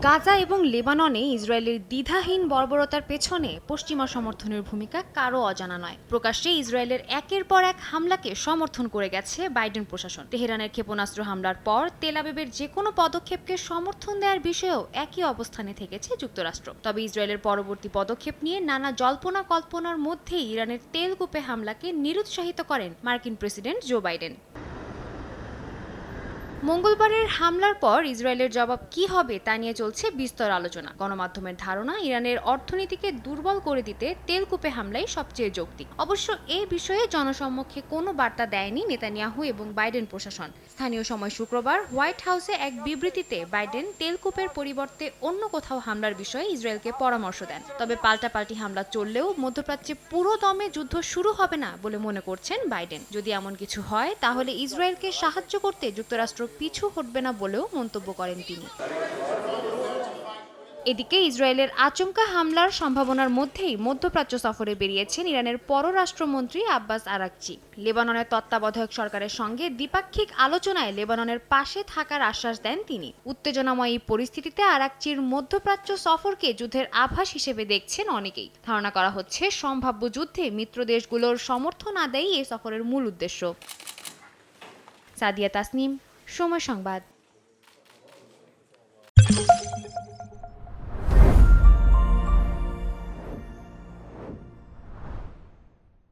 গাজা এবং লেবাননে ইসরায়েলের দ্বিধাহীন বর্বরতার পেছনে পশ্চিমা সমর্থনের ভূমিকা কারও অজানা নয়। প্রকাশ্যে ইসরায়েলের একের পর এক হামলাকে সমর্থন করে গেছে বাইডেন প্রশাসন। তেহরানের ক্ষেপণাস্ত্র হামলার পর তেল আবিবের যে কোনো পদক্ষেপকে সমর্থন দেওয়ার বিষয়েও একই অবস্থানে থেকেছে যুক্তরাষ্ট্র। তবে ইসরায়েলের পরবর্তী পদক্ষেপ নিয়ে নানা জল্পনা কল্পনার মধ্যেই ইরানের তেলকূপে হামলাকে নিরুৎসাহিত করেন মার্কিন প্রেসিডেন্ট জো বাইডেন। মঙ্গলবারের হামলার পর ইসরায়েলের জবাব কী হবে তা নিয়ে চলছে বিস্তর আলোচনা। গণমাধ্যমের ধারণা, ইরানের অর্থনীতিকে দুর্বল করে দিতে তেলকূপে হামলাই সবচেয়ে যৌক্তিক। অবশ্য এ বিষয়ে জনসম্মুখে কোনো বার্তা দেয়নি নেতানিয়াহু এবং বাইডেন প্রশাসন। স্থানীয় সময় শুক্রবার হোয়াইট হাউসে এক বিবৃতিতে বাইডেন তেলকূপের পরিবর্তে অন্য কোথাও হামলার বিষয়ে ইসরায়েলকে পরামর্শ দেন। তবে পাল্টাপাল্টি হামলা চললেও মধ্যপ্রাচ্যে পুরো দমে যুদ্ধ শুরু হবে না বলে মনে করছেন বাইডেন। যদি এমন কিছু হয় তাহলে ইসরায়েলকে সাহায্য করতে যুক্তরাষ্ট্র পিছু হটবে না বলেও মন্তব্য করেন তিনি। এদিকে ইসরায়েলের আচমকা হামলার সম্ভাবনার মধ্যেই মধ্যপ্রাচ্য সফরে বেরিয়েছেন ইরানের পররাষ্ট্রমন্ত্রী আব্বাস আরাকচি। লেবাননের তত্ত্বাবধায়ক সরকারের সঙ্গে দ্বিপাক্ষিক আলোচনায় লেবাননের পাশে থাকার আশ্বাস দেন তিনি। উত্তেজনাময় এই পরিস্থিতিতে আরাকচির মধ্যপ্রাচ্য সফরকে যুদ্ধের আভাস হিসেবে দেখছেন অনেকেই। ধারণা করা হচ্ছে সম্ভাব্য যুদ্ধে মিত্র দেশগুলোর সমর্থন আদায়ই এই সফরের মূল উদ্দেশ্য। সাদিয়া তাসনিম, সময় সংবাদ।